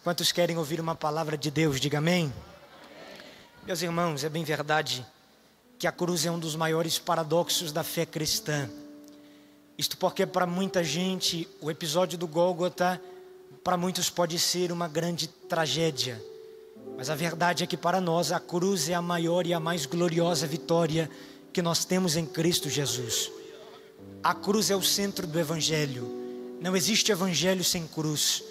Quantos querem ouvir uma palavra de Deus? Diga amém. Meus irmãos, é bem verdade que a cruz é um dos maiores paradoxos da fé cristã. Isto porque para muita gente o episódio do Gólgota, para muitos pode ser uma grande tragédia. Mas a verdade é que para nós a cruz é a maior e a mais gloriosa vitória que nós temos em Cristo Jesus. A cruz é o centro do Evangelho. Não existe Evangelho sem cruz.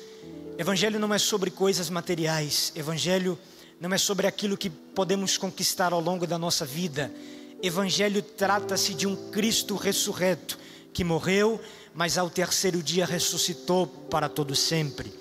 Evangelho não é sobre coisas materiais. Evangelho não é sobre aquilo que podemos conquistar ao longo da nossa vida. Evangelho trata-se de um Cristo ressurreto, que morreu, mas ao terceiro dia ressuscitou para todo sempre.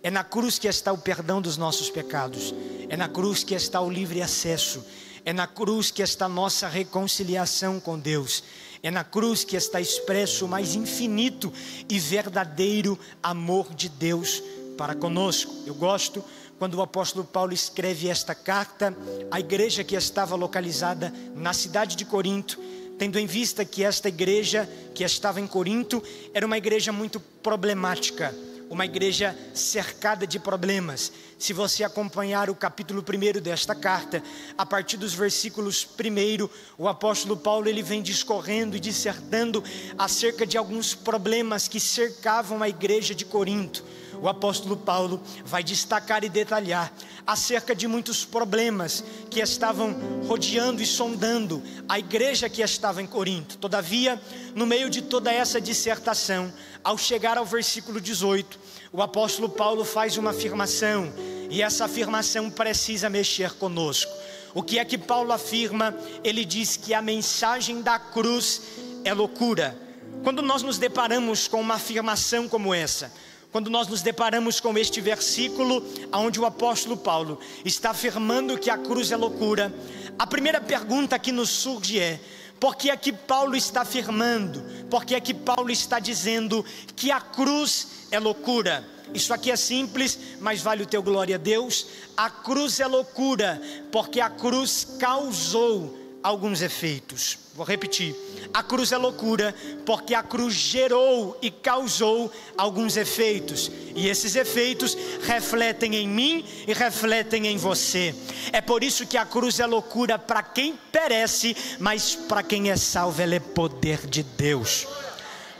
É na cruz que está o perdão dos nossos pecados. É na cruz que está o livre acesso. É na cruz que está a nossa reconciliação com Deus. É na cruz que está expresso o mais infinito e verdadeiro amor de Deus para conosco. Eu gosto quando o apóstolo Paulo escreve esta carta à igreja que estava localizada na cidade de Corinto, tendo em vista que esta igreja que estava em Corinto era uma igreja muito problemática, uma igreja cercada de problemas. Se você acompanhar o capítulo 1 desta carta, a partir dos versículos 1, o apóstolo Paulo ele vem discorrendo e dissertando acerca de alguns problemas que cercavam a igreja de Corinto. O apóstolo Paulo vai destacar e detalhar acerca de muitos problemas que estavam rodeando e sondando a igreja que estava em Corinto. Todavia, no meio de toda essa dissertação, ao chegar ao versículo 18, o apóstolo Paulo faz uma afirmação, e essa afirmação precisa mexer conosco. O que é que Paulo afirma? Ele diz que a mensagem da cruz é loucura. Quando nós nos deparamos com uma afirmação como essa, quando nós nos deparamos com este versículo, onde o apóstolo Paulo está afirmando que a cruz é loucura, a primeira pergunta que nos surge é: por que é que Paulo está afirmando? Por que é que Paulo está dizendo que a cruz é loucura? Isso aqui é simples, mas vale o teu glória a Deus. A cruz é loucura, porque a cruz causou alguns efeitos. Vou repetir: a cruz é loucura, porque a cruz gerou e causou alguns efeitos, e esses efeitos refletem em mim e refletem em você. É por isso que a cruz é loucura para quem perece, mas para quem é salvo ela é poder de Deus.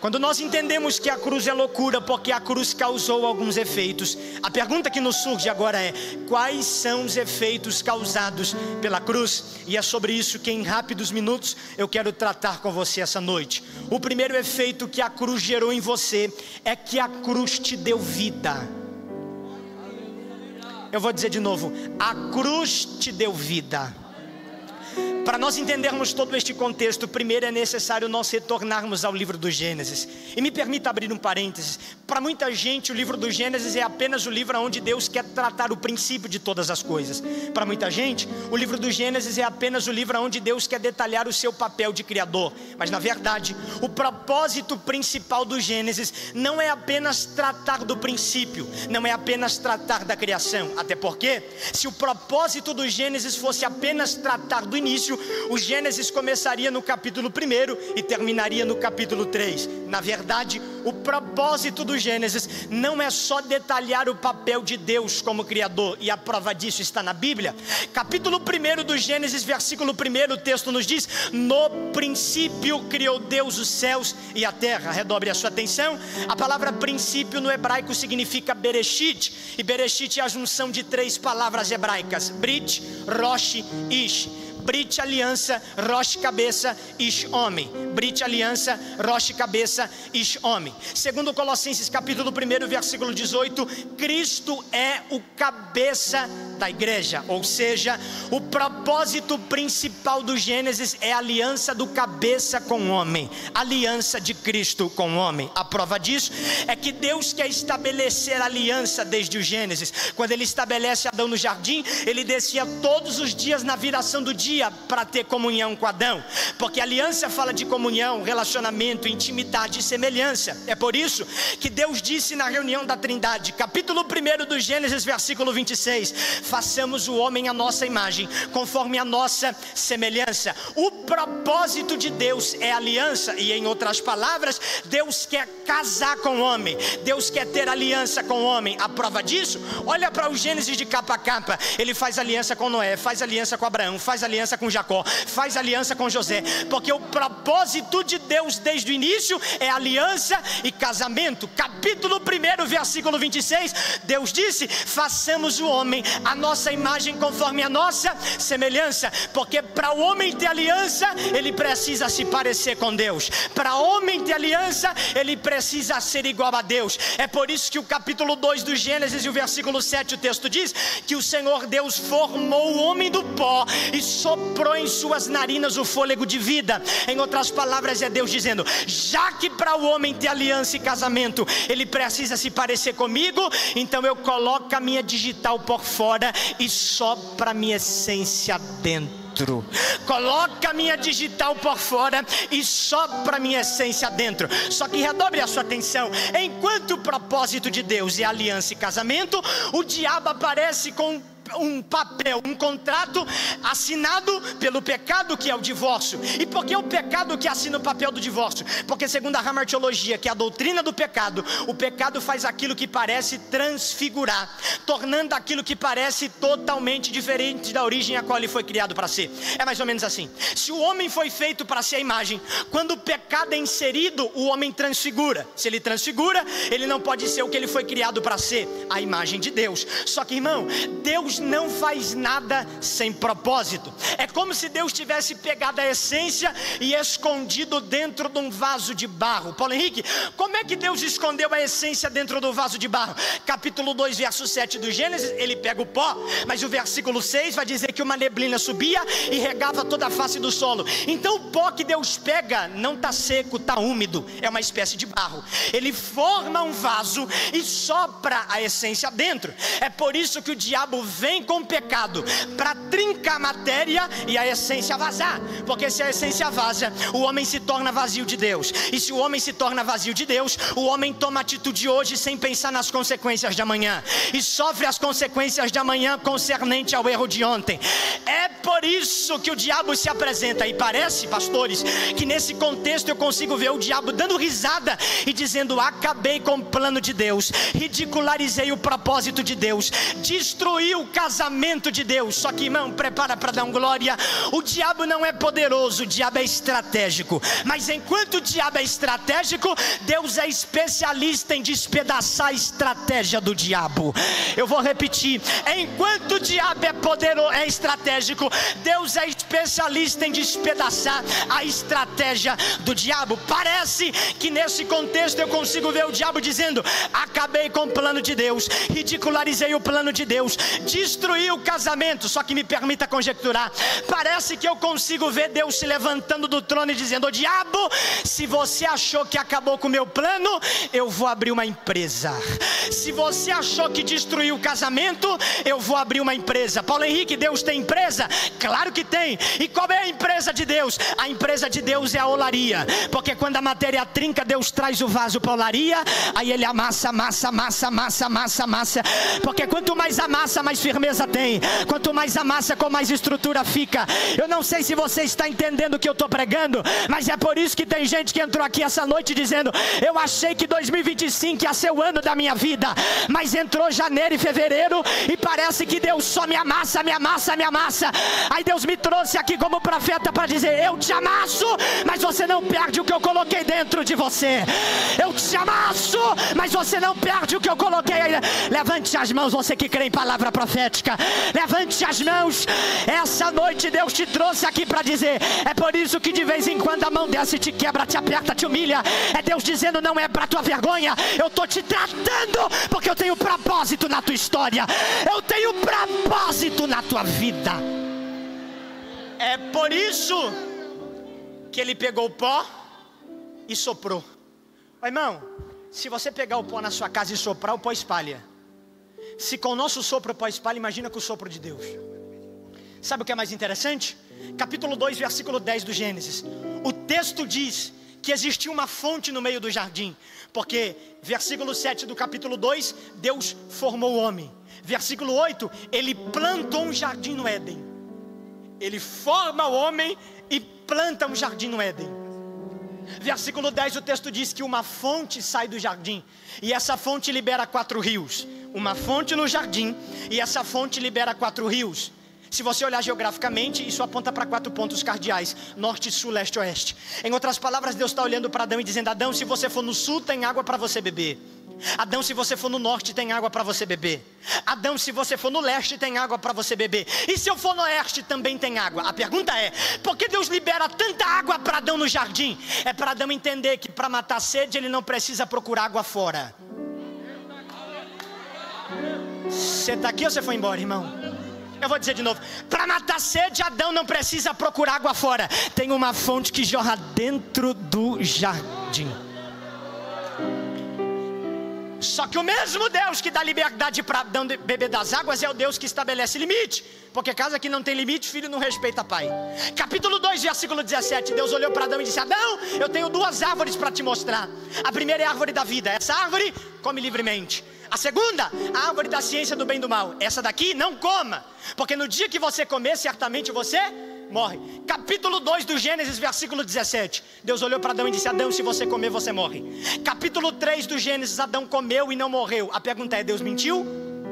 Quando nós entendemos que a cruz é loucura porque a cruz causou alguns efeitos, a pergunta que nos surge agora é: quais são os efeitos causados pela cruz? E é sobre isso que em rápidos minutos eu quero tratar com você essa noite. O primeiro efeito que a cruz gerou em você é que a cruz te deu vida. Eu vou dizer de novo: a cruz te deu vida. Para nós entendermos todo este contexto, primeiro é necessário nós retornarmos ao livro do Gênesis. E me permita abrir um parênteses. Para muita gente o livro do Gênesis é apenas o livro onde Deus quer tratar o princípio de todas as coisas. Para muita gente o livro do Gênesis é apenas o livro onde Deus quer detalhar o seu papel de criador. Mas na verdade o propósito principal do Gênesis não é apenas tratar do princípio, não é apenas tratar da criação. Até porque se o propósito do Gênesis fosse apenas tratar do início, o Gênesis começaria no capítulo 1 e terminaria no capítulo 3. Na verdade, o propósito do Gênesis não é só detalhar o papel de Deus como Criador, e a prova disso está na Bíblia. Capítulo 1 do Gênesis, versículo 1, o texto nos diz: no princípio criou Deus os céus e a terra. Redobre a sua atenção. A palavra princípio no hebraico significa Bereshit, e Bereshit é a junção de três palavras hebraicas: Brit, Rosh, Ish. Brit, aliança, Rosh, cabeça, Ish, homem. Brit, aliança, Rosh, cabeça, Ish, homem. Segundo Colossenses capítulo 1, versículo 18, Cristo é o cabeça da igreja. Ou seja, o propósito principal do Gênesis é a aliança do cabeça com o homem, aliança de Cristo com o homem. A prova disso é que Deus quer estabelecer aliança desde o Gênesis. Quando ele estabelece Adão no jardim, ele descia todos os dias na viração do dia dia para ter comunhão com Adão, porque aliança fala de comunhão, relacionamento, intimidade e semelhança. É por isso que Deus disse na reunião da Trindade, capítulo 1 do Gênesis, versículo 26, façamos o homem à nossa imagem, conforme a nossa semelhança. O propósito de Deus é aliança, e em outras palavras, Deus quer casar com o homem, Deus quer ter aliança com o homem. A prova disso, olha para o Gênesis de capa a capa. Ele faz aliança com Noé, faz aliança com Abraão, faz aliança com Jacó, faz aliança com José, porque o propósito de Deus desde o início é aliança e casamento. Capítulo 1, versículo 26, Deus disse, façamos o homem a nossa imagem, conforme a nossa semelhança, porque para o homem ter aliança, ele precisa se parecer com Deus. Para o homem ter aliança, ele precisa ser igual a Deus. É por isso que o capítulo 2 do Gênesis e o versículo 7, o texto diz que o Senhor Deus formou o homem do pó e soprou em suas narinas o fôlego de vida. Em outras palavras, é Deus dizendo, já que para o homem ter aliança e casamento, ele precisa se parecer comigo, então eu coloco a minha digital por fora e sopro a minha essência dentro. Coloca a minha digital por fora e sopra a minha essência dentro. Só que redobre a sua atenção, enquanto o propósito de Deus é aliança e casamento, o diabo aparece com um papel, um contrato assinado pelo pecado, que é o divórcio. E por que o pecado que assina o papel do divórcio? Porque segundo a hamartiologia, que é a doutrina do pecado, o pecado faz aquilo que parece transfigurar, tornando aquilo que parece totalmente diferente da origem a qual ele foi criado para ser. É mais ou menos assim. Se o homem foi feito para ser a imagem, quando o pecado é inserido, o homem transfigura. Se ele transfigura, ele não pode ser o que ele foi criado para ser, a imagem de Deus. Só que, irmão, Deus não faz nada sem propósito. É como se Deus tivesse pegado a essência e escondido dentro de um vaso de barro. Paulo Henrique, como é que Deus escondeu a essência dentro do vaso de barro? Capítulo 2, verso 7 do Gênesis, ele pega o pó, mas o versículo 6 vai dizer que uma neblina subia e regava toda a face do solo. Então o pó que Deus pega não está seco, está úmido, é uma espécie de barro. Ele forma um vaso e sopra a essência dentro. É por isso que o diabo vem com o pecado para trincar a matéria e a essência vazar, porque se a essência vaza, o homem se torna vazio de Deus, e se o homem se torna vazio de Deus, o homem toma atitude hoje sem pensar nas consequências de amanhã, e sofre as consequências de amanhã concernente ao erro de ontem. É por isso que o diabo se apresenta, e parece, pastores, que nesse contexto eu consigo ver o diabo dando risada e dizendo, acabei com o plano de Deus, ridicularizei o propósito de Deus, destruí o casamento de Deus. Só que, irmão, prepara para dar um glória. O diabo não é poderoso, o diabo é estratégico. Mas enquanto o diabo é estratégico, Deus é especialista em despedaçar a estratégia do diabo. Eu vou repetir, enquanto o diabo é poderoso, é estratégico, Deus é especialista em despedaçar a estratégia do diabo. Parece que nesse contexto eu consigo ver o diabo dizendo, acabei com o plano de Deus, ridicularizei o plano de Deus, destruir o casamento. Só que me permita conjecturar, parece que eu consigo ver Deus se levantando do trono e dizendo, ô diabo, se você achou que acabou com o meu plano, eu vou abrir uma empresa. Se você achou que destruiu o casamento, eu vou abrir uma empresa. Paulo Henrique, Deus tem empresa? Claro que tem. E qual é a empresa de Deus? A empresa de Deus é a olaria, porque quando a matéria trinca, Deus traz o vaso para a olaria, aí ele amassa, amassa, amassa, amassa, amassa, amassa, porque quanto mais amassa, mais firmeza tem. Quanto mais amassa, com mais estrutura fica. Eu não sei se você está entendendo o que eu estou pregando, mas é por isso que tem gente que entrou aqui essa noite dizendo, eu achei que 2025 ia ser o ano da minha vida, mas entrou janeiro e fevereiro e parece que Deus só me amassa, me amassa, me amassa. Aí Deus me trouxe aqui como profeta para dizer, eu te amasso, mas você não perde o que eu coloquei dentro de você. Eu te amasso, mas você não perde o que eu coloquei aí. Levante as mãos, você que crê em palavra profética, levante as mãos. Essa noite Deus te trouxe aqui para dizer, é por isso que de vez em quando a mão desce, te quebra, te aperta, te humilha. É Deus dizendo, não é para tua vergonha, eu estou te tratando, porque eu tenho propósito na tua história, eu tenho propósito na tua vida. É por isso que ele pegou o pó e soprou. Ô, irmão, se você pegar o pó na sua casa e soprar, o pó espalha. Se com o nosso sopro o pó espalha, imagina com o sopro de Deus. Sabe o que é mais interessante? Capítulo 2, versículo 10 do Gênesis. O texto diz que existia uma fonte no meio do jardim, porque versículo 7 do capítulo 2, Deus formou o homem. Versículo 8, ele plantou um jardim no Éden. Ele forma o homem e planta um jardim no Éden. Versículo 10, o texto diz que uma fonte sai do jardim, e essa fonte libera 4 rios. Uma fonte no jardim, e essa fonte libera 4 rios. Se você olhar geograficamente, isso aponta para 4 pontos cardeais: norte, sul, leste, oeste. Em outras palavras, Deus está olhando para Adão e dizendo: Adão, se você for no sul, tem água para você beber. Adão, se você for no norte, tem água para você beber. Adão, se você for no leste, tem água para você beber. E se eu for no oeste, também tem água. A pergunta é: por que Deus libera tanta água para Adão no jardim? É para Adão entender que para matar a sede, ele não precisa procurar água fora. Você está aqui ou você foi embora, irmão? Eu vou dizer de novo: para matar a sede, Adão não precisa procurar água fora. Tem uma fonte que jorra dentro do jardim. Só que o mesmo Deus que dá liberdade para Adão beber das águas é o Deus que estabelece limite, porque casa que não tem limite, filho não respeita pai. Capítulo 2, versículo 17, Deus olhou para Adão e disse: Adão, eu tenho 2 árvores para te mostrar. A primeira é a árvore da vida. Essa árvore, come livremente. A segunda, a árvore da ciência do bem e do mal. Essa daqui, não coma, porque no dia que você comer, certamente você morre. Capítulo 2 do Gênesis, versículo 17, Deus olhou para Adão e disse: Adão, se você comer, você morre. Capítulo 3 do Gênesis, Adão comeu e não morreu. A pergunta é: Deus mentiu?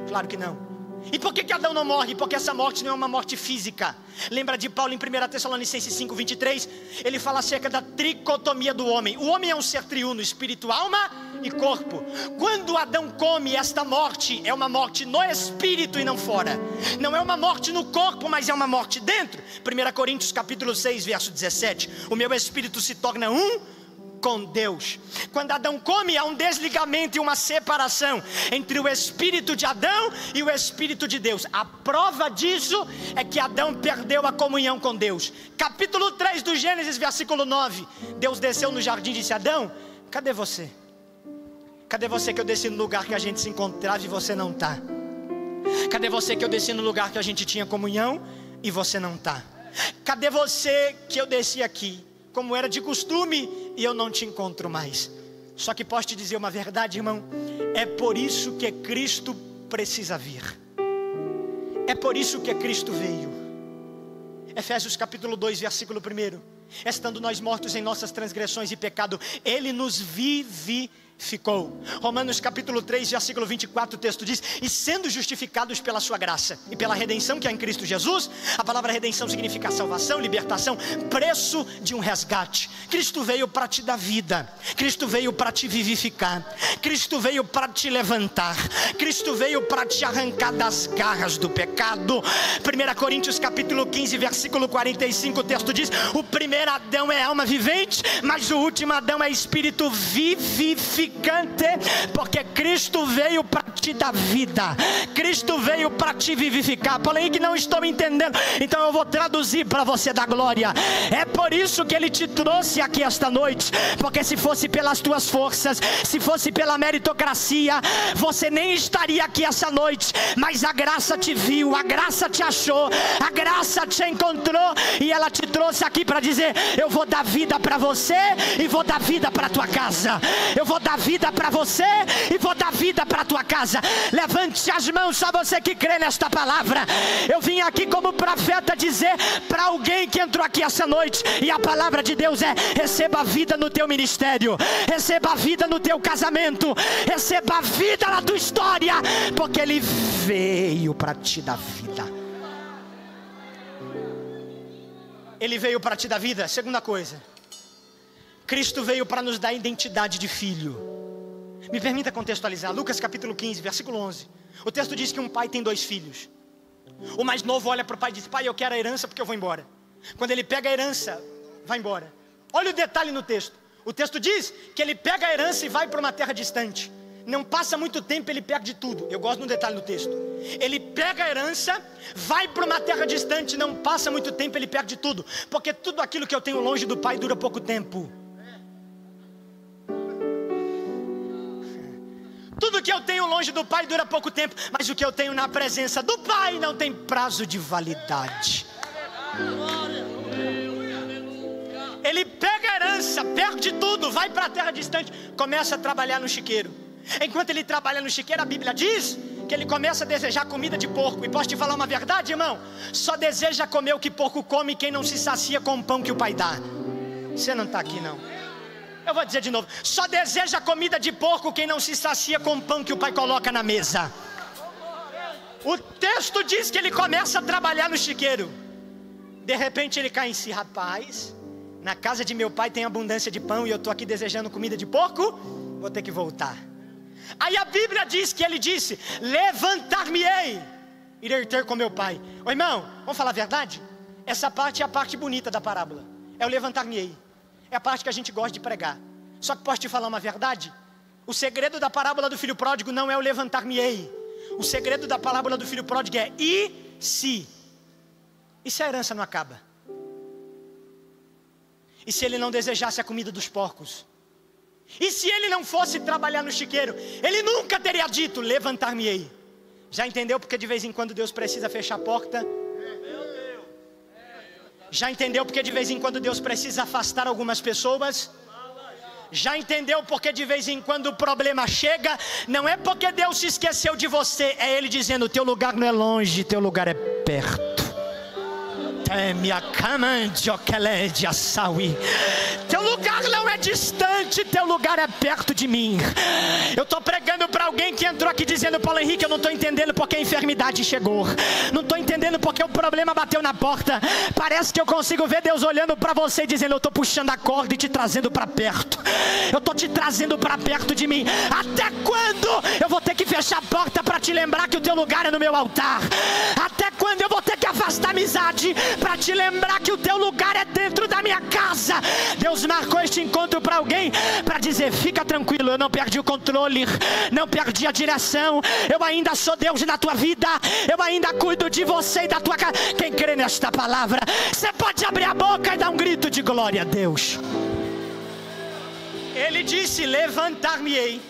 Claro que não. E por que Adão não morre? Porque essa morte não é uma morte física. Lembra de Paulo em 1 Tessalonicenses 5, 23? Ele fala acerca da tricotomia do homem. O homem é um ser triuno: espírito, alma e corpo. Quando Adão come, esta morte é uma morte no espírito e não fora. Não é uma morte no corpo, mas é uma morte dentro. 1 Coríntios capítulo 6, verso 17: o meu espírito se torna um com Deus. Quando Adão come, há um desligamento e uma separação entre o espírito de Adão e o espírito de Deus. A prova disso é que Adão perdeu a comunhão com Deus. Capítulo 3 do Gênesis, versículo 9, Deus desceu no jardim e disse: Adão, cadê você? Cadê você que eu desci no lugar que a gente se encontrava e você não está? Cadê você que eu desci no lugar que a gente tinha comunhão e você não está? Cadê você que eu desci aqui, como era de costume, e eu não te encontro mais? Só que posso te dizer uma verdade, irmão: é por isso que Cristo precisa vir. É por isso que Cristo veio. Efésios capítulo 2, versículo 1: estando nós mortos em nossas transgressões e pecado, Ele nos vivificou. Romanos capítulo 3, versículo 24, o texto diz: e sendo justificados pela sua graça e pela redenção que há em Cristo Jesus. A palavra redenção significa salvação, libertação, preço de um resgate. Cristo veio para te dar vida, Cristo veio para te vivificar, Cristo veio para te levantar, Cristo veio para te arrancar das garras do pecado. 1 Coríntios capítulo 15, versículo 45, o texto diz: o primeiro Adão é alma vivente, mas o último Adão é espírito vivificante. Porque Cristo veio para te dar vida, Cristo veio para te vivificar. Porém que não estou entendendo, então eu vou traduzir para você dar glória. É por isso que Ele te trouxe aqui esta noite, porque se fosse pelas tuas forças, se fosse pela meritocracia, você nem estaria aqui essa noite. Mas a graça te viu, a graça te achou, a graça te encontrou, e ela te trouxe aqui para dizer: eu vou dar vida para você e vou dar vida para tua casa. Eu vou dar vida para você e vou dar vida para tua casa. Levante as mãos, só você que crê nesta palavra. Eu vim aqui como profeta dizer para alguém que entrou aqui essa noite, e a palavra de Deus é: receba vida no teu ministério, receba vida no teu casamento, receba vida na tua história, porque Ele veio para te dar vida. Ele veio para te dar vida. Segunda coisa, Cristo veio para nos dar identidade de filho. Me permita contextualizar. Lucas capítulo 15, versículo 11. O texto diz que um pai tem 2 filhos. O mais novo olha para o pai e diz: pai, eu quero a herança porque eu vou embora. Quando ele pega a herança, vai embora. Olha o detalhe no texto. O texto diz que ele pega a herança e vai para uma terra distante. Não passa muito tempo, ele perde tudo. Eu gosto do detalhe no texto. Ele pega a herança, vai para uma terra distante. Não passa muito tempo, ele perde tudo. Porque tudo aquilo que eu tenho longe do pai dura pouco tempo. Tudo Tudo que eu tenho longe do Pai dura pouco tempo, mas o que eu tenho na presença do Pai não tem prazo de validade. Ele pega a herança, perde tudo, vai para a terra distante, começa a trabalhar no chiqueiro. Enquanto ele trabalha no chiqueiro, a Bíblia diz que ele começa a desejar comida de porco. E posso te falar uma verdade, irmão? Só deseja comer o que porco come quem não se sacia com o pão que o Pai dá. Você não está aqui não. Eu vou dizer de novo: só deseja comida de porco quem não se sacia com o pão que o Pai coloca na mesa. O texto diz que ele começa a trabalhar no chiqueiro. De repente ele cai em si: rapaz, na casa de meu pai tem abundância de pão e eu estou aqui desejando comida de porco, vou ter que voltar. Aí a Bíblia diz que ele disse: levantar-me-ei, irei ter com meu pai. Ô irmão, vamos falar a verdade? Essa parte é a parte bonita da parábola, é o levantar-me-ei. É a parte que a gente gosta de pregar. Só que posso te falar uma verdade? O segredo da parábola do filho pródigo não é o levantar-me-ei. O segredo da parábola do filho pródigo é: e se? E se a herança não acaba? E se ele não desejasse a comida dos porcos? E se ele não fosse trabalhar no chiqueiro? Ele nunca teria dito: levantar-me-ei. Já entendeu porque de vez em quando Deus precisa fechar a porta? Já entendeu porque de vez em quando Deus precisa afastar algumas pessoas? Já entendeu porque de vez em quando o problema chega? Não é porque Deus se esqueceu de você, é Ele dizendo: teu lugar não é longe, teu lugar é perto. Teu lugar não é distante, teu lugar é perto de mim. Eu estou pregando para alguém que entrou aqui dizendo: Paulo Henrique, eu não estou entendendo porque a enfermidade chegou, não estou entendendo porque o problema bateu na porta. Parece que eu consigo ver Deus olhando para você e dizendo: eu estou puxando a corda e te trazendo para perto. Eu estou te trazendo para perto de mim. Até quando eu vou ter que fechar a porta para te lembrar que o teu lugar é no meu altar? Até quando eu vou ter que afastar a amizade para te lembrar que o teu lugar é dentro da minha casa? Deus marcou este encontro para alguém para dizer: fica tranquilo, eu não perdi o controle, não perdi a direção, eu ainda sou Deus na tua vida, eu ainda cuido de você e da tua casa. Quem crê nesta palavra, você pode abrir a boca e dar um grito de glória a Deus. Ele disse: levantar-me-ei,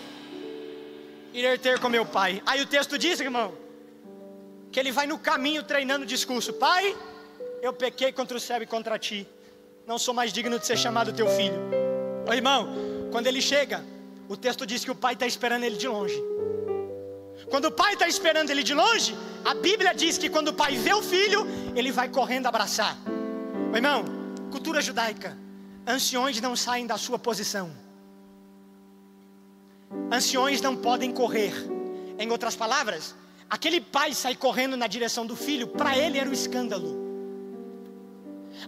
irei ter com meu pai. Aí o texto diz, irmão, que ele vai no caminho treinando o discurso: pai, eu pequei contra o céu e contra ti, não sou mais digno de ser chamado teu filho. Ô irmão, quando ele chega, o texto diz que o pai está esperando ele de longe. Quando o pai está esperando ele de longe, a Bíblia diz que quando o pai vê o filho, ele vai correndo abraçar. Ô irmão, cultura judaica: anciões não saem da sua posição, anciões não podem correr. Em outras palavras, aquele pai sai correndo na direção do filho, para ele era um escândalo.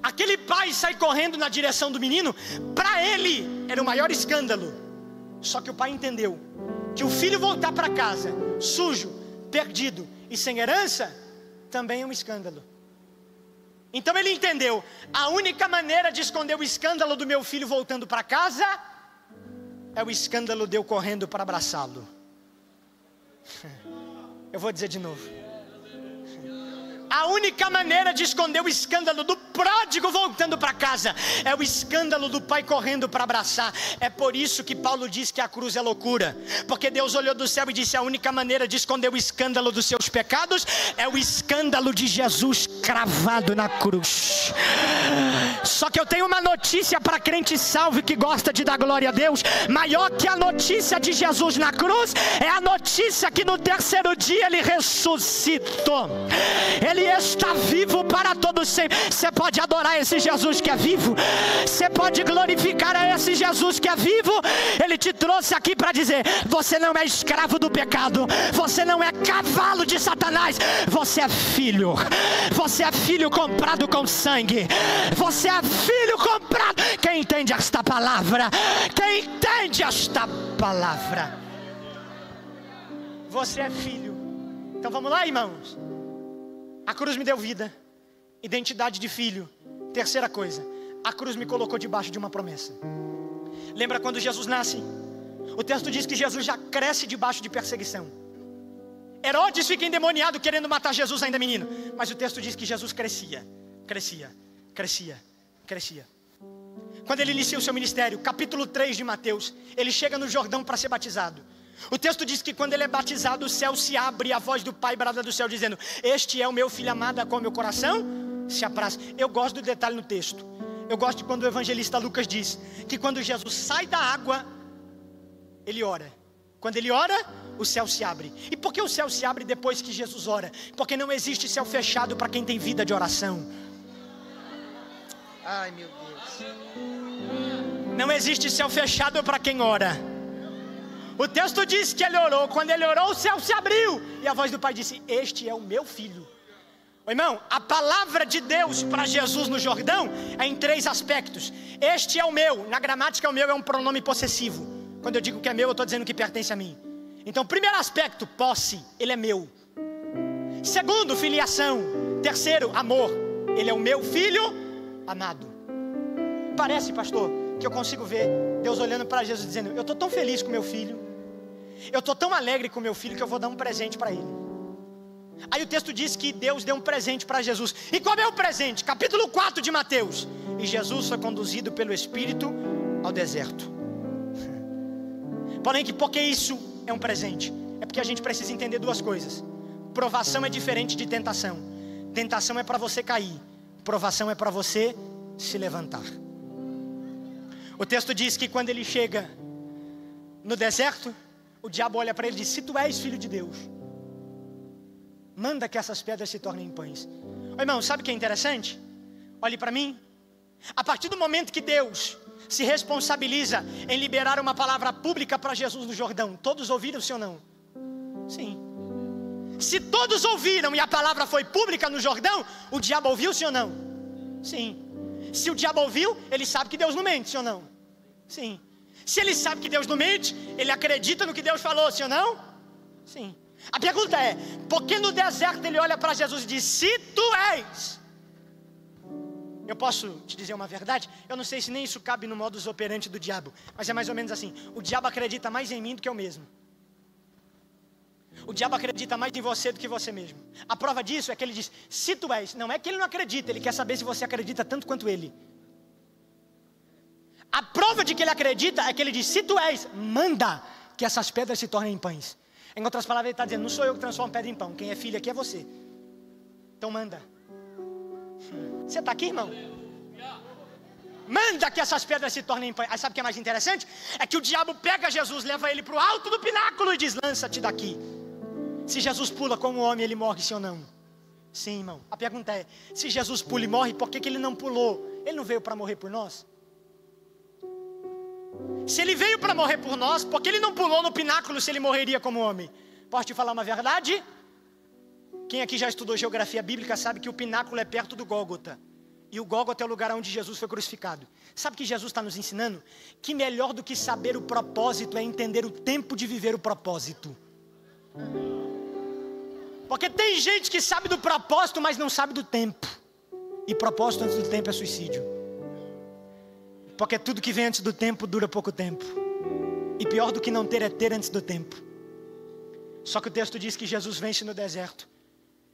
Aquele pai sai correndo na direção do menino, para ele era o maior escândalo. Só que o pai entendeu que o filho voltar para casa sujo, perdido e sem herança também é um escândalo. Então ele entendeu: a única maneira de esconder o escândalo do meu filho voltando para casa é o escândalo de eu correndo para abraçá-lo. Eu vou dizer de novo: a única maneira de esconder o escândalo do pródigo voltando para casa é o escândalo do pai correndo para abraçar. É por isso que Paulo diz que a cruz é loucura, porque Deus olhou do céu e disse: a única maneira de esconder o escândalo dos seus pecados é o escândalo de Jesus cravado na cruz. Só que eu tenho uma notícia para crente salvo que gosta de dar glória a Deus: maior que a notícia de Jesus na cruz é a notícia que no terceiro dia ele ressuscitou. Ele está vivo para todo sempre. Você pode adorar esse Jesus que é vivo, você pode glorificar a esse Jesus que é vivo. Ele te trouxe aqui para dizer: você não é escravo do pecado, você não é cavalo de Satanás, você é filho. Você é filho comprado com sangue, você é filho comprado. Quem entende esta palavra? Quem entende esta palavra? Você é filho. Então vamos lá, irmãos. A cruz me deu vida, identidade de filho. Terceira coisa, a cruz me colocou debaixo de uma promessa. Lembra quando Jesus nasce? O texto diz que Jesus já cresce debaixo de perseguição. Herodes fica endemoniado querendo matar Jesus ainda menino, mas o texto diz que Jesus crescia. Quando ele inicia o seu ministério, capítulo 3 de Mateus, ele chega no Jordão para ser batizado. O texto diz que quando ele é batizado, o céu se abre e a voz do Pai brada do céu dizendo: este é o meu filho amado, a qual meu coração se apraz. Eu gosto do detalhe no texto. Eu gosto de quando o evangelista Lucas diz que quando Jesus sai da água, ele ora. Quando ele ora, o céu se abre. E por que o céu se abre depois que Jesus ora? Porque não existe céu fechado para quem tem vida de oração. Ai, meu Deus. Não existe céu fechado para quem ora. O texto diz que ele orou. Quando ele orou, o céu se abriu. E a voz do Pai disse: este é o meu filho. Ô, irmão, a palavra de Deus para Jesus no Jordão é em 3 aspectos. Este é o meu. Na gramática, o meu é um pronome possessivo. Quando eu digo que é meu, eu estou dizendo que pertence a mim. Então, primeiro aspecto, posse. Ele é meu. Segundo, filiação. Terceiro, amor. Ele é o meu filho amado. Parece, pastor, que eu consigo ver Deus olhando para Jesus dizendo: eu estou tão feliz com meu filho, eu estou tão alegre com meu filho, que eu vou dar um presente para ele. Aí o texto diz que Deus deu um presente para Jesus. E qual é o presente? Capítulo 4 de Mateus. E Jesus foi conduzido pelo Espírito ao deserto. Porém, que porque isso é um presente, é porque a gente precisa entender 2 coisas. Provação é diferente de tentação. Tentação é para você cair, provação é para você se levantar. O texto diz que quando ele chega no deserto, o diabo olha para ele e diz: se tu és filho de Deus, manda que essas pedras se tornem pães. Ô, irmão, sabe o que é interessante? Olhe para mim. A partir do momento que Deus se responsabiliza em liberar uma palavra pública para Jesus no Jordão, todos ouviram, sim ou não? Sim. Se todos ouviram e a palavra foi pública no Jordão, o diabo ouviu, sim ou não? Sim. Se o diabo ouviu, ele sabe que Deus não mente, sim ou não? Sim. Se ele sabe que Deus não mente, ele acredita no que Deus falou, sim ou não? Sim. A pergunta é: por que no deserto ele olha para Jesus e diz: se tu és? Eu posso te dizer uma verdade? Eu não sei se nem isso cabe no modus operandi do diabo, mas é mais ou menos assim: o diabo acredita mais em mim do que eu mesmo. O diabo acredita mais em você do que você mesmo. A prova disso é que ele diz: se tu és. Não é que ele não acredita, ele quer saber se você acredita tanto quanto ele. A prova de que ele acredita é que ele diz: se tu és, manda que essas pedras se tornem pães. Em outras palavras, ele está dizendo: não sou eu que transformo pedra em pão, quem é filho aqui é você. Então manda. Você está aqui, irmão? Manda que essas pedras se tornem pães. Aí sabe o que é mais interessante? É que o diabo pega Jesus, leva ele para o alto do pináculo e diz: lança-te daqui. Se Jesus pula como homem, ele morre, sim ou não? Sim, irmão. A pergunta é: se Jesus pula e morre, por que ele não pulou? Ele não veio para morrer por nós? Se ele veio para morrer por nós, por que ele não pulou no pináculo se ele morreria como homem? Posso te falar uma verdade? Quem aqui já estudou geografia bíblica sabe que o pináculo é perto do Gólgota. E o Gólgota é o lugar onde Jesus foi crucificado. Sabe o que Jesus está nos ensinando? Que melhor do que saber o propósito é entender o tempo de viver o propósito. Porque tem gente que sabe do propósito, mas não sabe do tempo. E propósito antes do tempo é suicídio. Porque tudo que vem antes do tempo dura pouco tempo. E pior do que não ter é ter antes do tempo. Só que o texto diz que Jesus vence no deserto.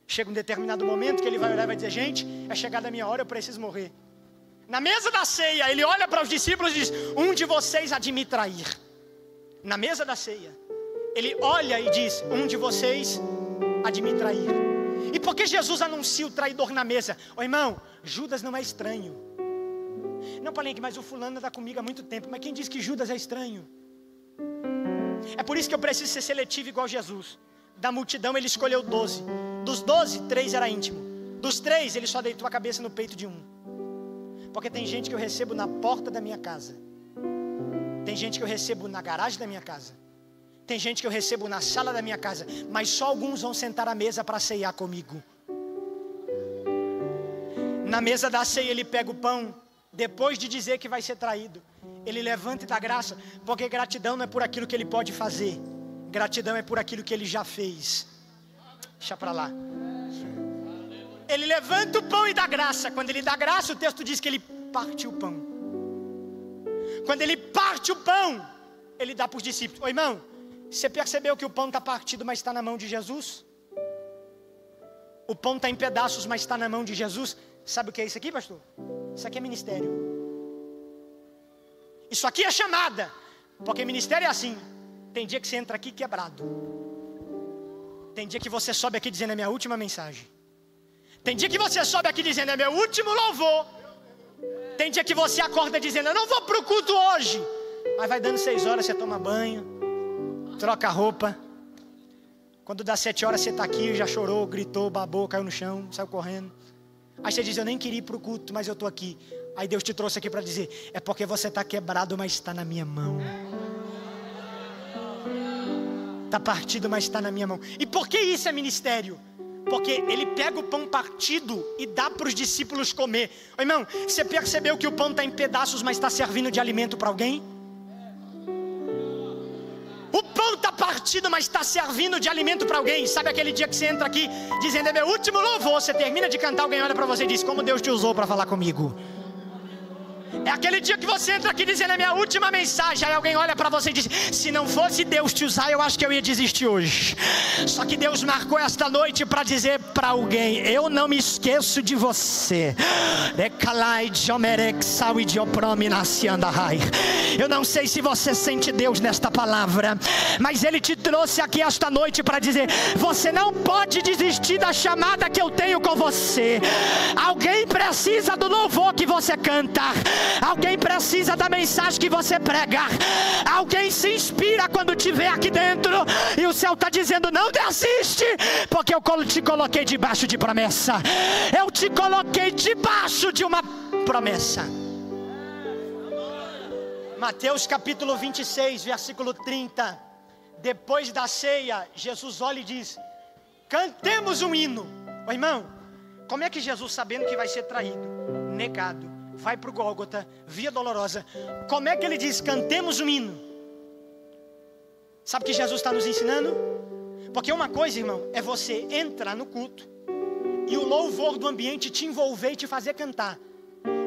Chega um determinado momento que ele vai olhar e vai dizer: gente, é chegada a minha hora, eu preciso morrer. Na mesa da ceia, ele olha para os discípulos e diz: um de vocês há de me trair. Na mesa da ceia, ele olha e diz: um de vocês há de me trair. E por que Jesus anuncia o traidor na mesa? Ô, irmão, Judas não é estranho. Não, Palenque, mas o fulano está comigo há muito tempo. Mas quem diz que Judas é estranho? É por isso que eu preciso ser seletivo igual Jesus. Da multidão ele escolheu 12. Dos 12, 3 era íntimo. Dos 3, ele só deitou a cabeça no peito de um. Porque tem gente que eu recebo na porta da minha casa. Tem gente que eu recebo na garagem da minha casa. Tem gente que eu recebo na sala da minha casa. Mas só alguns vão sentar à mesa para ceiar comigo. Na mesa da ceia ele pega o pão. Depois de dizer que vai ser traído, ele levanta e dá graça. Porque gratidão não é por aquilo que ele pode fazer. Gratidão é por aquilo que ele já fez. Deixa para lá. Ele levanta o pão e dá graça. Quando ele dá graça, o texto diz que ele parte o pão. Quando ele parte o pão, ele dá para os discípulos. Ô, irmão, você percebeu que o pão está partido, mas está na mão de Jesus? O pão está em pedaços, mas está na mão de Jesus. Sabe o que é isso aqui, pastor? Isso aqui é ministério. Isso aqui é chamada. Porque ministério é assim. Tem dia que você entra aqui quebrado. Tem dia que você sobe aqui dizendo: é minha última mensagem. Tem dia que você sobe aqui dizendo: é meu último louvor. Tem dia que você acorda dizendo: eu não vou para o culto hoje. Mas vai dando 6 horas, você toma banho, troca a roupa. Quando dá 7 horas, você está aqui, já chorou, gritou, babou, caiu no chão, saiu correndo. Aí você diz: eu nem queria ir para o culto, mas eu estou aqui. Aí Deus te trouxe aqui para dizer: é porque você está quebrado, mas está na minha mão. Está partido, mas está na minha mão. E por que isso é ministério? Porque ele pega o pão partido e dá para os discípulos comer. Ô, irmão, você percebeu que o pão está em pedaços, mas está servindo de alimento para alguém? O pão está partido, mas está servindo de alimento para alguém. Sabe aquele dia que você entra aqui dizendo: é meu último louvor. Você termina de cantar, alguém olha para você e diz: como Deus te usou para falar comigo. É aquele dia que você entra aqui dizendo: é minha última mensagem. Aí alguém olha para você e diz: se não fosse Deus te usar, eu acho que eu ia desistir hoje. Só que Deus marcou esta noite para dizer para alguém: eu não me esqueço de você. Eu não sei se você sente Deus nesta palavra, mas Ele te trouxe aqui esta noite para dizer: você não pode desistir da chamada que eu tenho com você. Alguém precisa do louvor que você canta. Alguém precisa da mensagem que você prega. Alguém se inspira quando te vê aqui dentro. E o céu está dizendo: não desiste, porque eu te coloquei debaixo de promessa. Eu te coloquei debaixo de uma promessa. Mateus capítulo 26, versículo 30. Depois da ceia, Jesus olha e diz: cantemos um hino. Ô, irmão, como é que Jesus, sabendo que vai ser traído, negado, vai para o Gólgota, via dolorosa, como é que ele diz: cantemos um hino? Sabe o que Jesus está nos ensinando? Porque uma coisa, irmão, é você entrar no culto e o louvor do ambiente te envolver e te fazer cantar.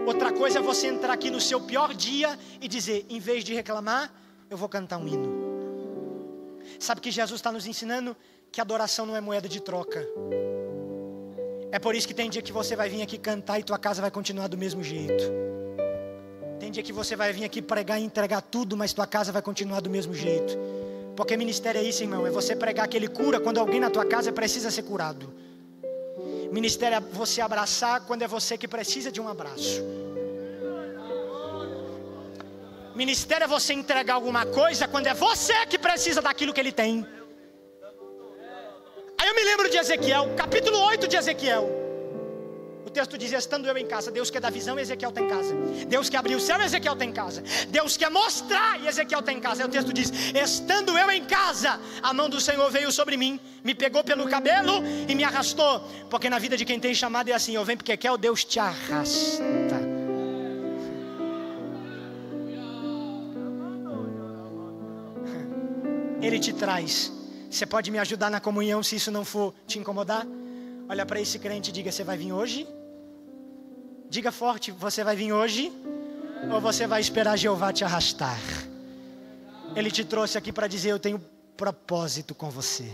Outra coisa é você entrar aqui no seu pior dia e dizer: em vez de reclamar, eu vou cantar um hino. Sabe que Jesus está nos ensinando que adoração não é moeda de troca. É por isso que tem dia que você vai vir aqui cantar e tua casa vai continuar do mesmo jeito. Tem dia que você vai vir aqui pregar e entregar tudo, mas tua casa vai continuar do mesmo jeito. Porque ministério é isso, irmão: é você pregar que Ele cura quando alguém na tua casa precisa ser curado. Ministério é você abraçar quando é você que precisa de um abraço. Ministério é você entregar alguma coisa quando é você que precisa daquilo que Ele tem. Aí eu me lembro de Ezequiel, capítulo 8 de Ezequiel. O texto diz: estando eu em casa. Deus quer dar visão, Ezequiel está em casa. Deus quer abrir o céu, Ezequiel está em casa. Deus quer mostrar, e Ezequiel está em casa. Aí o texto diz: estando eu em casa, a mão do Senhor veio sobre mim, me pegou pelo cabelo e me arrastou. Porque na vida de quem tem chamado é assim: eu venho porque quer, o Deus te arrasta. Ele te traz. Você pode me ajudar na comunhão se isso não for te incomodar? Olha para esse crente e diga: você vai vir hoje? Diga forte: você vai vir hoje? Ou você vai esperar Jeová te arrastar? Ele te trouxe aqui para dizer: eu tenho propósito com você.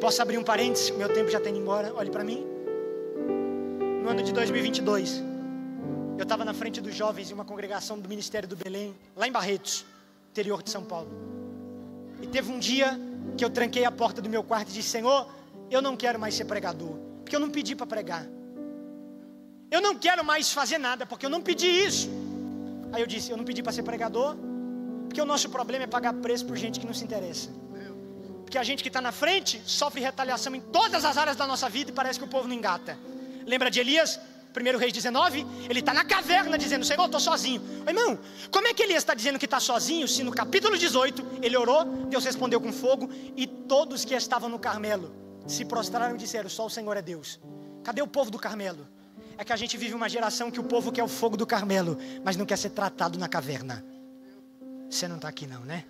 Posso abrir um parênteses? Meu tempo já está indo embora. Olhe para mim. No ano de 2022, eu estava na frente dos jovens em uma congregação do Ministério do Belém, lá em Barretos, interior de São Paulo. E teve um dia que eu tranquei a porta do meu quarto e disse: Senhor, eu não quero mais ser pregador, porque eu não pedi para pregar. Eu não quero mais fazer nada, porque eu não pedi isso. Aí eu disse: eu não pedi para ser pregador, porque o nosso problema é pagar preço por gente que não se interessa. Porque a gente que está na frente sofre retaliação em todas as áreas da nossa vida e parece que o povo não engata. Lembra de Elias? 1 Reis 19, ele está na caverna dizendo: Senhor, eu estou sozinho. Irmão, como é que Elias está dizendo que está sozinho, se no capítulo 18 ele orou, Deus respondeu com fogo, e todos que estavam no Carmelo se prostraram e disseram: só o Senhor é Deus. Cadê o povo do Carmelo? É que a gente vive uma geração que o povo quer o fogo do Carmelo, mas não quer ser tratado na caverna. Você não está aqui não, né?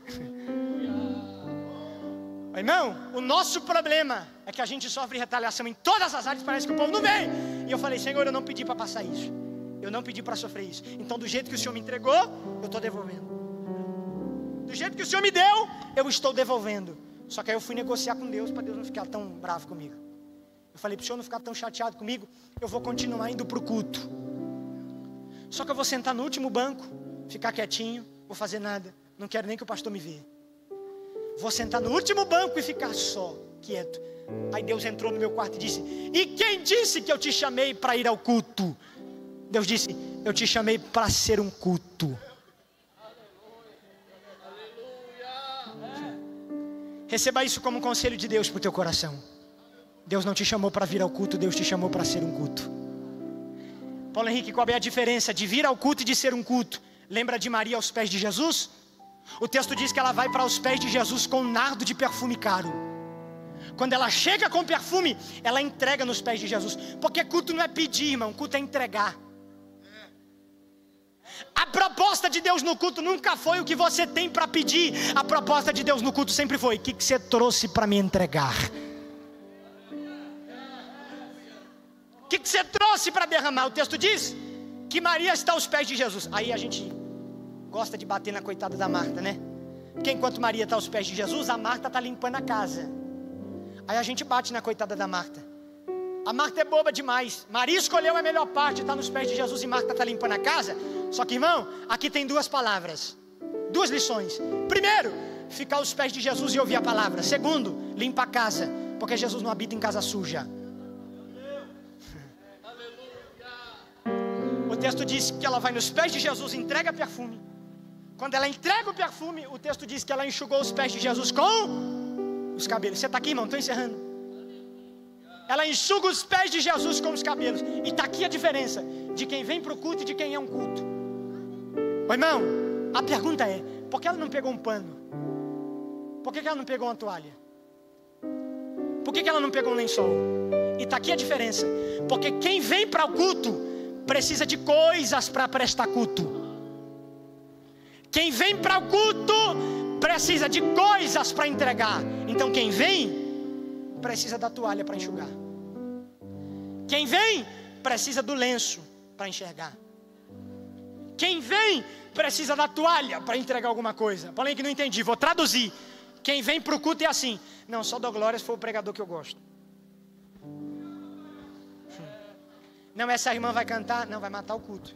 Irmão, o nosso problema é que a gente sofre retaliação em todas as áreas, parece que o povo não vem. E eu falei: Senhor, eu não pedi para passar isso, eu não pedi para sofrer isso. Então do jeito que o Senhor me entregou, eu estou devolvendo. Do jeito que o Senhor me deu, eu estou devolvendo. Só que aí eu fui negociar com Deus, para Deus não ficar tão bravo comigo. Eu falei: para o Senhor não ficar tão chateado comigo, eu vou continuar indo para o culto. Só que eu vou sentar no último banco, ficar quietinho, vou fazer nada. Não quero nem que o pastor me veja. Vou sentar no último banco e ficar só, quieto. Aí Deus entrou no meu quarto e disse: e quem disse que eu te chamei para ir ao culto? Deus disse: eu te chamei para ser um culto. Receba isso como um conselho de Deus para o teu coração. Deus não te chamou para vir ao culto, Deus te chamou para ser um culto. Paulo Henrique, qual é a diferença de vir ao culto e de ser um culto? Lembra de Maria aos pés de Jesus? O texto diz que ela vai para os pés de Jesus com um nardo de perfume caro. Quando ela chega com perfume, ela entrega nos pés de Jesus. Porque culto não é pedir, irmão, culto é entregar. A proposta de Deus no culto nunca foi o que você tem para pedir. A proposta de Deus no culto sempre foi: o que você trouxe para me entregar? O que você trouxe para derramar? O texto diz que Maria está aos pés de Jesus. Aí a gente gosta de bater na coitada da Marta, né? Porque enquanto Maria está aos pés de Jesus, a Marta está limpando a casa. Aí a gente bate na coitada da Marta. A Marta é boba demais. Maria escolheu a melhor parte, está nos pés de Jesus, e Marta está limpando a casa. Só que, irmão, aqui tem duas palavras, duas lições. Primeiro, ficar aos pés de Jesus e ouvir a palavra. Segundo, limpa a casa, porque Jesus não habita em casa suja. O texto diz que ela vai nos pés de Jesus e entrega perfume. Quando ela entrega o perfume, o texto diz que ela enxugou os pés de Jesus com os cabelos. Você está aqui, irmão? Estou encerrando. Ela enxuga os pés de Jesus com os cabelos. E está aqui a diferença de quem vem para o culto e de quem é um culto. Ô, irmão, a pergunta é: por que ela não pegou um pano? Por que ela não pegou uma toalha? Por que ela não pegou um lençol? E está aqui a diferença. Porque quem vem para o culto precisa de coisas para prestar culto. Quem vem para o culto precisa de coisas para entregar. Então quem vem precisa da toalha para enxugar. Quem vem precisa do lenço para enxergar. Quem vem precisa da toalha para entregar alguma coisa. Falei que não entendi, vou traduzir. Quem vem para o culto é assim: não, só dou glória se for o pregador que eu gosto. Não, essa irmã vai cantar, não, vai matar o culto.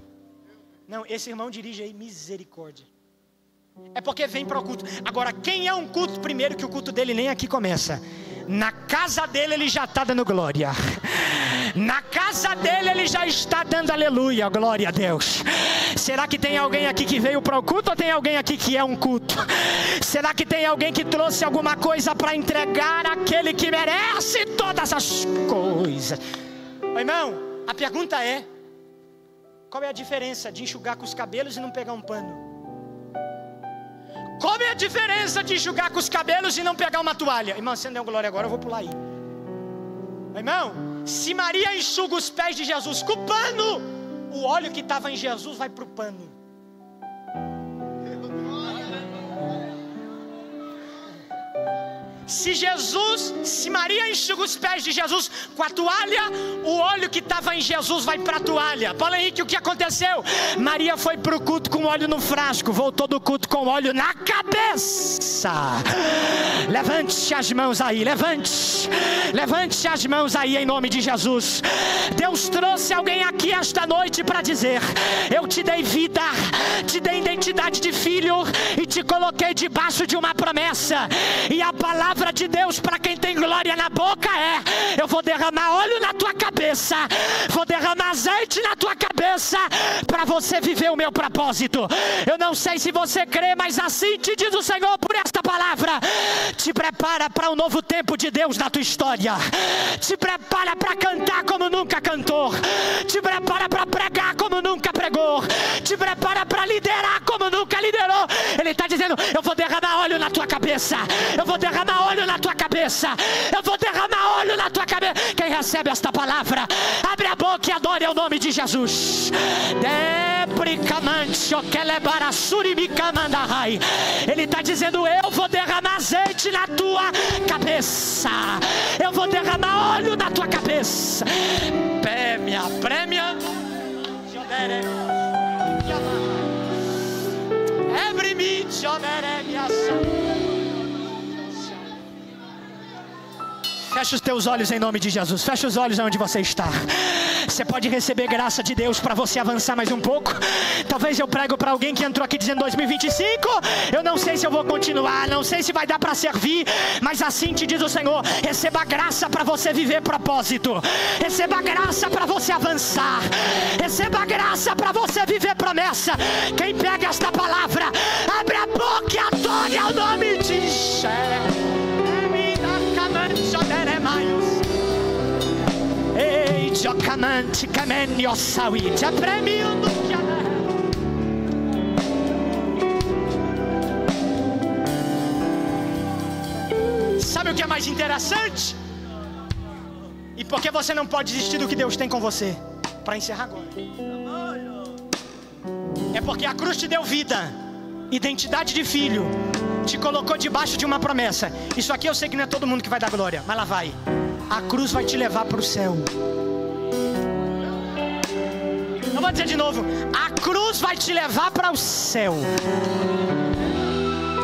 Não, esse irmão dirige aí, misericórdia. É porque vem para o culto. Agora, quem é um culto? Primeiro que o culto dele nem aqui começa. Na casa dele ele já está dando glória. Na casa dele ele já está dando aleluia, glória a Deus. Será que tem alguém aqui que veio para o culto, ou tem alguém aqui que é um culto? Será que tem alguém que trouxe alguma coisa para entregar àquele que merece todas as coisas? Ô, irmão, a pergunta é: qual é a diferença de enxugar com os cabelos e não pegar um pano? Qual é a diferença de enxugar com os cabelos e não pegar uma toalha? Irmão, você não deu glória agora, eu vou pular aí. Irmão, se Maria enxuga os pés de Jesus com o pano, o óleo que estava em Jesus vai para o pano. Se Maria enxuga os pés de Jesus com a toalha, o óleo que estava em Jesus vai para a toalha. Paulo Henrique, o que aconteceu? Maria foi para o culto com óleo no frasco, voltou do culto com óleo na cabeça. Levante as mãos aí, levante as mãos aí em nome de Jesus. Deus trouxe alguém aqui esta noite para dizer: eu te dei vida, te dei identidade de filho e te coloquei debaixo de uma promessa. E a palavra de Deus para quem tem glória na boca é: eu vou derramar óleo na tua cabeça, vou derramar azeite na tua cabeça, para você viver o meu propósito. Eu não sei se você crê, mas assim te diz o Senhor por esta palavra: te prepara para um novo tempo de Deus na tua história, te prepara para cantar como nunca cantou, te prepara para pregar como nunca pregou, te prepara para liderar como nunca liderou. Ele está dizendo: eu vou derramar óleo na tua cabeça, eu vou derramar óleo na tua cabeça, eu vou derramar óleo na tua cabeça. Quem recebe esta palavra, abre a boca e adore o nome de Jesus. Ele está dizendo: eu vou derramar azeite na tua cabeça, eu vou derramar óleo na tua cabeça. Prêmia Fecha os teus olhos em nome de Jesus. Fecha os olhos onde você está. Você pode receber graça de Deus para você avançar mais um pouco. Talvez eu prego para alguém que entrou aqui dizendo 2025, eu não sei se eu vou continuar, não sei se vai dar para servir, mas assim te diz o Senhor: receba graça para você viver propósito, receba graça para você avançar, receba graça para você viver promessa. Quem pega esta palavra, abre a boca e adore ao nome de Jesus. Ei, jocamante, caminho, saúde, é prêmio do que é. Sabe o que é mais interessante? E por que você não pode desistir do que Deus tem com você? Para encerrar agora. É porque a cruz te deu vida, identidade de filho, te colocou debaixo de uma promessa. Isso aqui eu sei que não é todo mundo que vai dar glória, mas lá vai. A cruz vai te levar para o céu. Eu vou dizer de novo: a cruz vai te levar para o céu.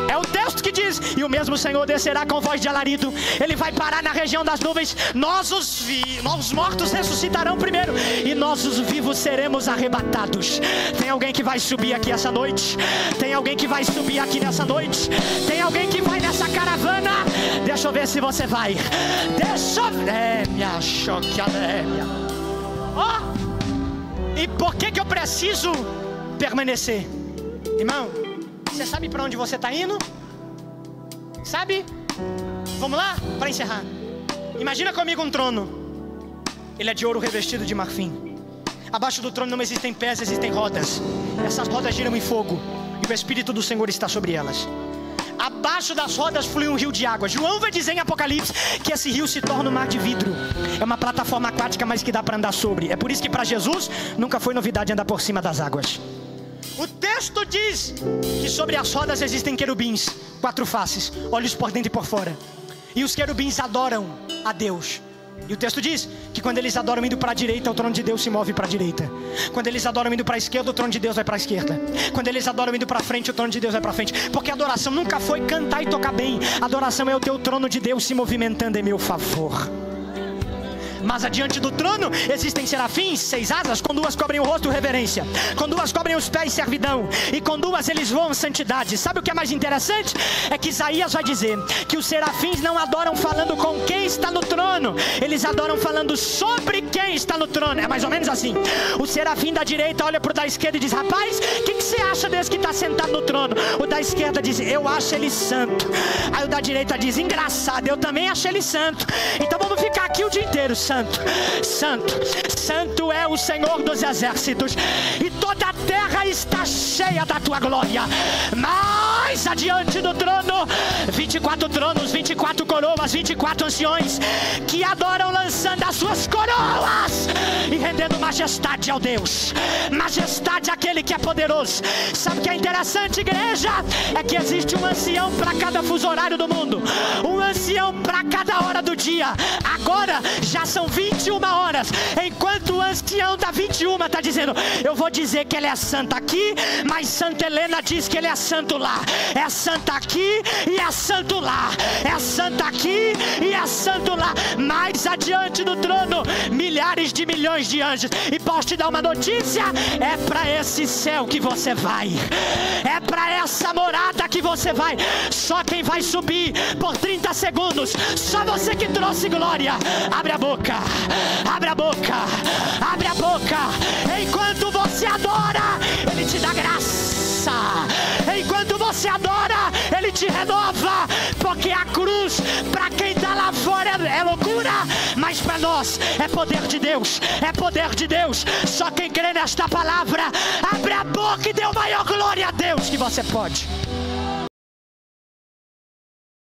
É o texto que diz: e o mesmo Senhor descerá com voz de alarido, ele vai parar na região das nuvens. Nós os mortos ressuscitarão primeiro, e nós os vivos seremos arrebatados. Tem alguém que vai subir aqui essa noite? Tem alguém que vai subir aqui nessa noite? Tem alguém que vai nessa caravana? Deixa eu ver se você vai. Deixa eu ver. Me achou que alémia. E por que eu preciso permanecer? Irmão, você sabe para onde você está indo? Sabe? Vamos lá? Para encerrar. Imagina comigo um trono. Ele é de ouro revestido de marfim. Abaixo do trono não existem pés, existem rodas. Essas rodas giram em fogo, e o Espírito do Senhor está sobre elas. Abaixo das rodas flui um rio de água. João vai dizer em Apocalipse que esse rio se torna um mar de vidro. É uma plataforma aquática, mas que dá para andar sobre. É por isso que para Jesus nunca foi novidade andar por cima das águas. O texto diz que sobre as rodas existem querubins, 4 faces, olhos por dentro e por fora. E os querubins adoram a Deus. E o texto diz que quando eles adoram indo para a direita, o trono de Deus se move para a direita. Quando eles adoram indo para a esquerda, o trono de Deus vai para a esquerda. Quando eles adoram indo para frente, o trono de Deus vai para frente. Porque a adoração nunca foi cantar e tocar bem. A adoração é o teu trono de Deus se movimentando em meu favor. Mas adiante do trono existem serafins, 6 asas, com 2 cobrem o rosto, reverência, com 2 cobrem os pés, servidão, e com 2 eles voam, santidade. Sabe o que é mais interessante? É que Isaías vai dizer que os serafins não adoram falando com quem está no trono, eles adoram falando sobre quem está no trono. É mais ou menos assim: o serafim da direita olha para o da esquerda e diz: rapaz, o que você acha desse que está sentado no trono? O da esquerda diz: eu acho ele santo. Aí o da direita diz: engraçado, eu também acho ele santo. Então vamos ficar aqui o dia inteiro. Santo, santo, santo é o Senhor dos exércitos, e toda a terra está cheia da tua glória. Mais adiante do trono, 24 tronos, 24 coroas, 24 anciões que adoram lançando as suas coroas e rendendo majestade ao Deus, majestade àquele que é poderoso. Sabe o que é interessante, igreja? É que existe um ancião para cada fuso horário do mundo, um ancião para cada hora do dia. Agora já são 21 horas, enquanto o ancião da 21 está dizendo: eu vou dizer que ele é santo aqui, mas Santa Helena diz que ele é santo lá. É santo aqui e é santo lá. É santo aqui e é santo lá. Mais adiante do trono, milhares de milhões de anjos. E posso te dar uma notícia: é para esse céu que você vai, é para essa morada que você vai. Só quem vai subir por 30 segundos, só você que trouxe glória. Abre a boca, abre a boca, abre a boca. Enquanto você adora, Ele te dá graça. Enquanto você adora, Ele te renova. Porque a cruz, para quem está lá fora, é loucura, mas para nós é poder de Deus. É poder de Deus. Só quem crê nesta palavra, abre a boca e dê o maior glória a Deus que você pode.